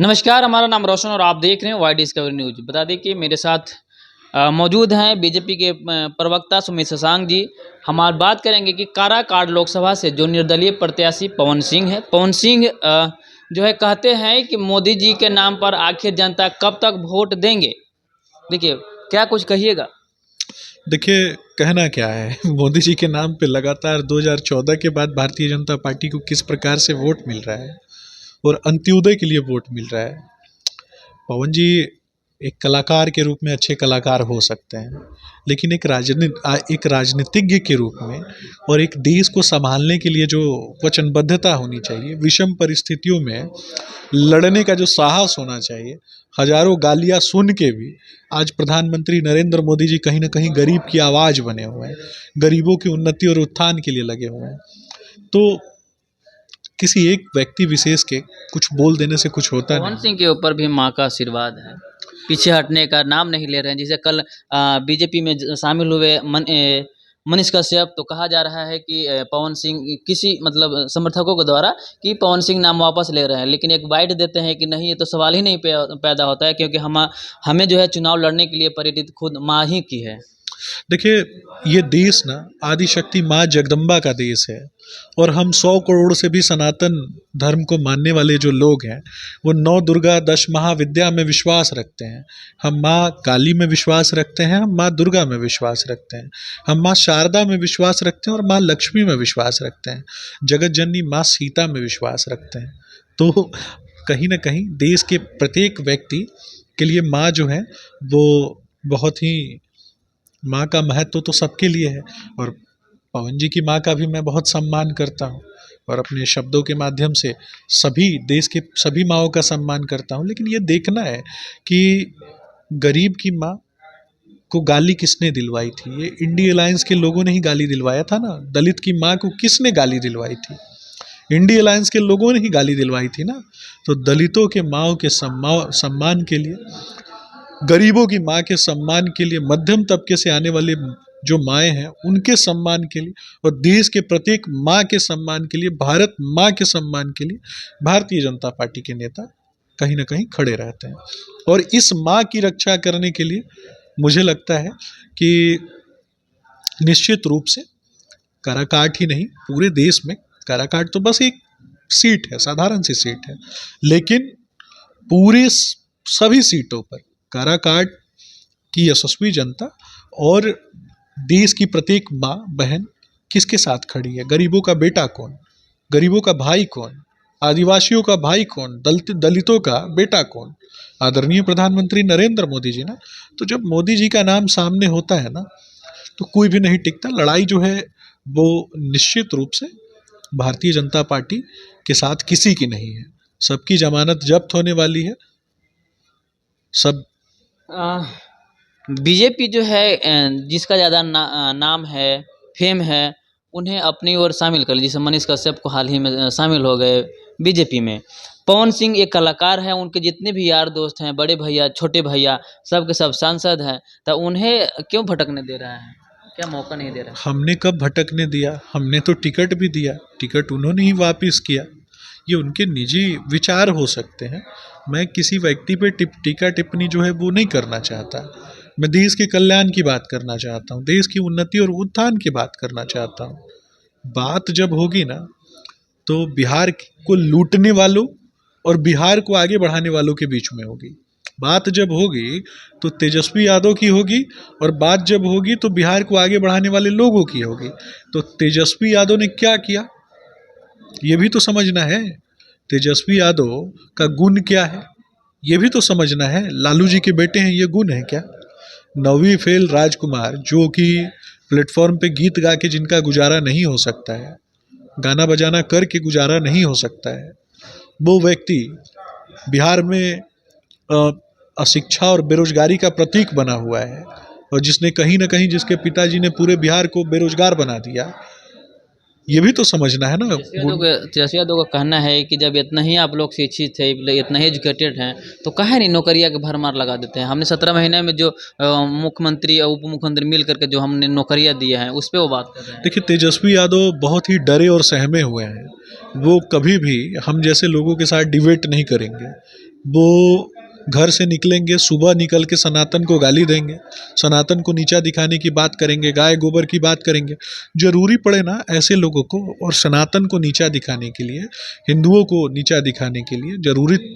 नमस्कार, हमारा नाम रोशन और आप देख रहे हैं वाई डिस्कवरी न्यूज़। बता दें कि मेरे साथ मौजूद हैं बीजेपी के प्रवक्ता सुमित शशांक जी। हम आज बात करेंगे कि काराकाट लोकसभा से जो निर्दलीय प्रत्याशी पवन सिंह है, पवन सिंह जो है कहते हैं कि मोदी जी के नाम पर आखिर जनता कब तक वोट देंगे। देखिए, क्या कुछ कहिएगा। देखिए, कहना क्या है मोदी जी के नाम पे लगातार 2014 के बाद भारतीय जनता पार्टी को किस प्रकार से वोट मिल रहा है और अंत्योदय के लिए वोट मिल रहा है। पवन जी एक कलाकार के रूप में अच्छे कलाकार हो सकते हैं, लेकिन एक राजनीतिज्ञ के रूप में और एक देश को संभालने के लिए जो वचनबद्धता होनी चाहिए, विषम परिस्थितियों में लड़ने का जो साहस होना चाहिए, हजारों गालियां सुन के भी आज प्रधानमंत्री नरेंद्र मोदी जी कहीं ना कहीं गरीब की आवाज बने हुए हैं, गरीबों की उन्नति और उत्थान के लिए लगे हुए हैं। तो किसी एक व्यक्ति विशेष के कुछ बोल देने से कुछ होता पवन नहीं। सिंह के ऊपर भी माँ का आशीर्वाद है, पीछे हटने का नाम नहीं ले रहे हैं। जैसे कल बीजेपी में शामिल हुए मनीष कश्यप, तो कहा जा रहा है कि पवन सिंह किसी मतलब समर्थकों के द्वारा कि पवन सिंह नाम वापस ले रहे हैं, लेकिन एक बाइट देते हैं कि नहीं, ये तो सवाल ही नहीं पैदा होता है, क्योंकि हमें जो है चुनाव लड़ने के लिए प्रेरित खुद माँ ही की है। देखिए, ये देश ना आदिशक्ति माँ जगदम्बा का देश है, और हम 100 करोड़ से भी सनातन धर्म को मानने वाले जो लोग हैं वो 9 दुर्गा 10 महाविद्या में विश्वास रखते हैं। हम माँ काली में विश्वास रखते हैं, हम माँ दुर्गा में विश्वास रखते हैं, हम माँ शारदा में विश्वास रखते हैं और माँ लक्ष्मी में विश्वास रखते हैं, जगत जननी माँ सीता में विश्वास रखते हैं। तो कहीं ना कहीं देश के प्रत्येक व्यक्ति के लिए माँ जो है वो बहुत ही, माँ का महत्व तो सबके लिए है, और पवन जी की माँ का भी मैं बहुत सम्मान करता हूँ और अपने शब्दों के माध्यम से सभी देश के सभी माँओं का सम्मान करता हूँ। लेकिन ये देखना है कि गरीब की माँ को गाली किसने दिलवाई थी। ये इंडी अलायंस के लोगों ने ही गाली दिलवाया था ना। दलित की माँ को किसने गाली दिलवाई थी? इंडी अलायंस के लोगों ने ही गाली दिलवाई थी ना। तो दलितों के माँओं के सम्मान के लिए, गरीबों की माँ के सम्मान के लिए, मध्यम तबके से आने वाले जो माएँ हैं उनके सम्मान के लिए, और देश के प्रत्येक माँ के सम्मान के लिए, भारत माँ के सम्मान के लिए भारतीय जनता पार्टी के नेता कहीं ना कहीं खड़े रहते हैं। और इस माँ की रक्षा करने के लिए मुझे लगता है कि निश्चित रूप से काराकाट ही नहीं, पूरे देश में, काराकाट तो बस एक सीट है, साधारण सी सीट है, लेकिन पूरे सभी सीटों पर काराकाट की यशस्वी जनता और देश की प्रत्येक माँ बहन किसके साथ खड़ी है। गरीबों का बेटा कौन, गरीबों का भाई कौन, आदिवासियों का भाई कौन, दलितों का बेटा कौन? आदरणीय प्रधानमंत्री नरेंद्र मोदी जी ना। तो जब मोदी जी का नाम सामने होता है ना, तो कोई भी नहीं टिकता। लड़ाई जो है वो निश्चित रूप से भारतीय जनता पार्टी के साथ किसी की नहीं है। सबकी जमानत जब्त होने वाली है। सब बीजेपी जो है जिसका ज़्यादा नाम है, फेम है, उन्हें अपनी ओर शामिल कर ली। जैसे मनीष कश्यप को हाल ही में शामिल हो गए बीजेपी में। पवन सिंह एक कलाकार हैं, उनके जितने भी यार दोस्त हैं, बड़े भैया, छोटे भैया, सब के सब सांसद हैं, तो उन्हें क्यों भटकने दे रहा है? क्या मौका नहीं दे रहा है? हमने कब भटकने दिया? हमने तो टिकट भी दिया, टिकट उन्होंने ही वापस किया। ये उनके निजी विचार हो सकते हैं। मैं किसी व्यक्ति पे टीका टिप्पणी जो है वो नहीं करना चाहता। मैं देश के कल्याण की बात करना चाहता हूँ, देश की उन्नति और उत्थान की बात करना चाहता हूँ। बात जब होगी ना, तो बिहार को लूटने वालों और बिहार को आगे बढ़ाने वालों के बीच में होगी। बात जब होगी तो तेजस्वी यादव की होगी, और बात जब होगी तो बिहार को आगे बढ़ाने वाले लोगों की होगी। तो तेजस्वी यादव ने क्या किया, ये भी तो समझना है। तेजस्वी यादव का गुण क्या है, ये भी तो समझना है। लालू जी के बेटे हैं, ये गुण है क्या? 9वीं फेल राजकुमार, जो कि प्लेटफॉर्म पे गीत गा के जिनका गुजारा नहीं हो सकता है, गाना बजाना करके गुजारा नहीं हो सकता है, वो व्यक्ति बिहार में अशिक्षा और बेरोजगारी का प्रतीक बना हुआ है, और जिसने कहीं ना कहीं, जिसके पिताजी ने पूरे बिहार को बेरोजगार बना दिया। ये भी तो समझना है ना। तेजस्वी यादव का कहना है कि जब इतना ही आप लोग शिक्षित है, इतना ही एजुकेटेड हैं, तो काहे नहीं नौकरिया के भरमार लगा देते हैं। हमने 17 महीने में जो मुख्यमंत्री और उप मुख्यमंत्री मिल करके जो हमने नौकरियां दिया है, उस पर वो बात कर रहे हैं। देखिए, तेजस्वी यादव बहुत ही डरे और सहमे हुए हैं। वो कभी भी हम जैसे लोगों के साथ डिबेट नहीं करेंगे। वो घर से निकलेंगे, सुबह निकल के सनातन को गाली देंगे, सनातन को नीचा दिखाने की बात करेंगे, गाय गोबर की बात करेंगे। ज़रूरी पड़े ना ऐसे लोगों को और सनातन को नीचा दिखाने के लिए, हिंदुओं को नीचा दिखाने के लिए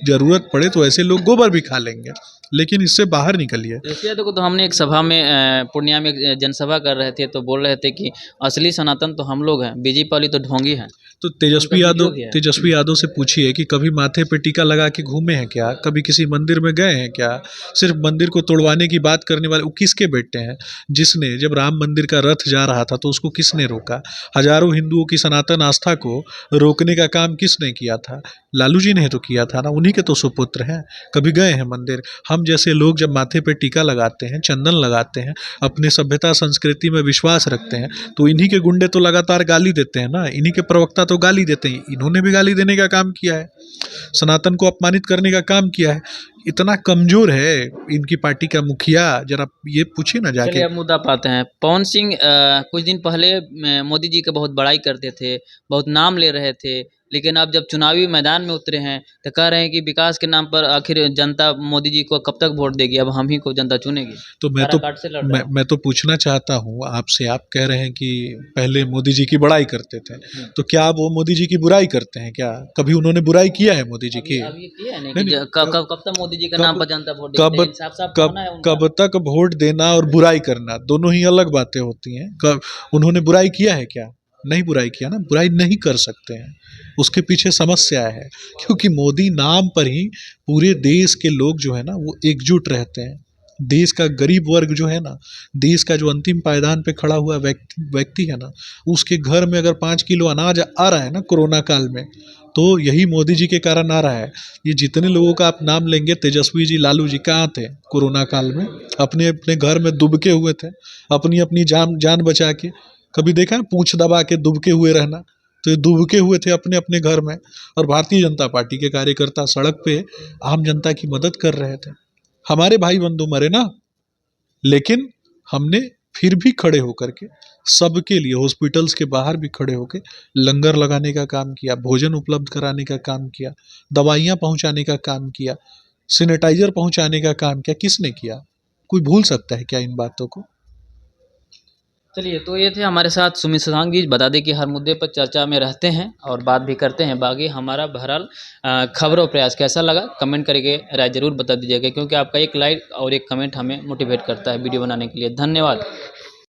ज़रूरत पड़े तो ऐसे लोग गोबर भी खा लेंगे, लेकिन इससे बाहर निकलिए। जैसे देखो, तो हमने एक सभा में पूर्णिया में एक जनसभा कर रहे थे, तो बोल रहे थे कि असली सनातन तो हम लोग हैं, बीजेपी वाली तो ढोंगी है। तो उनका वीडियो भी है। तेजस्वी यादव से पूछिए कि कभी माथे पे टीका लगा के घूमे हैं क्या, कभी किसी मंदिर में गए हैं क्या। सिर्फ मंदिर को तोड़वाने की बात करने वाले वो किसके बेटे हैं। जिसने जब राम मंदिर का रथ जा रहा था तो उसको किसने रोका। हजारों हिंदुओं की सनातन आस्था को रोकने का काम किसने किया था। लालू जी ने तो किया था ना, उन्हीं के तो सुपुत्र हैं। कभी गए हैं मंदिर। हम जैसे लोग जब माथे पे टीका लगाते हैं, चंदन लगाते हैं, अपने सभ्यता संस्कृति में विश्वास रखते हैं, तो इन्हीं के गुंडे तो लगातार गाली देते हैं ना, इन्हीं के प्रवक्ता तो गाली देते हैं। इन्होंने भी गाली देने का काम किया है, सनातन को अपमानित करने का काम किया है। इतना कमजोर है इनकी पार्टी का मुखिया, जरा ये पूछिए ना जाके। चलिए अब मुद्दा पाते हैं। पवन सिंह कुछ दिन पहले मोदी जी का बहुत बड़ाई करते थे, बहुत नाम ले रहे थे, लेकिन अब जब चुनावी मैदान में उतरे हैं तो कह रहे हैं कि विकास के नाम पर आखिर जनता मोदी जी को कब तक वोट देगी, अब हम ही को जनता चुनेगी। तो काराकाट से लड़ रहे हैं। मैं तो पूछना चाहता हूँ आपसे। आप कह रहे हैं कि पहले मोदी जी की बड़ाई करते थे, तो क्या अब वो मोदी जी की बुराई करते हैं क्या। कभी उन्होंने बुराई किया है मोदी जी की। अब ये किया है नहीं नहीं, कि नहीं, कब तक मोदी जी के नाम पर जनता वोट कब देगी, साफ साफ कब कहना है उनका। कब तक वोट देना और बुराई करना दोनों ही अलग बातें होती हैं। कब उन्होंने बुराई किया है क्या। नहीं बुराई किया ना, बुराई नहीं कर सकते हैं, उसके पीछे समस्या है। क्योंकि मोदी नाम पर ही पूरे देश के लोग जो है ना वो एकजुट रहते हैं। देश का गरीब वर्ग जो है ना, देश का जो अंतिम पायदान पे खड़ा हुआ व्यक्ति है ना, उसके घर में अगर 5 किलो अनाज आ रहा है ना कोरोना काल में, तो यही मोदी जी के कारण आ रहा है। ये जितने लोगों का आप नाम लेंगे, तेजस्वी जी, लालू जी कहाँ थे कोरोना काल में। अपने अपने घर में दुबके हुए थे, अपनी अपनी जान बचा के। कभी देखा है पूंछ दबा के दुबके हुए रहना। तो ये दुबके हुए थे अपने अपने घर में, और भारतीय जनता पार्टी के कार्यकर्ता सड़क पे आम जनता की मदद कर रहे थे। हमारे भाई बंधु मरे ना, लेकिन हमने फिर भी खड़े होकर के सबके लिए हॉस्पिटल्स के बाहर भी खड़े होकर लंगर लगाने का काम किया, भोजन उपलब्ध कराने का काम किया, दवाइयाँ पहुँचाने का काम किया, सैनिटाइजर पहुँचाने का काम किया। किसने किया। कोई भूल सकता है क्या इन बातों को। चलिए, तो ये थे हमारे साथ सुमित शशांक जी। बता दें कि हर मुद्दे पर चर्चा में रहते हैं और बात भी करते हैं। बाकी हमारा बहरहाल खबर और प्रयास कैसा लगा कमेंट करके राय ज़रूर बता दीजिएगा, क्योंकि आपका एक लाइक और एक कमेंट हमें मोटिवेट करता है वीडियो बनाने के लिए। धन्यवाद।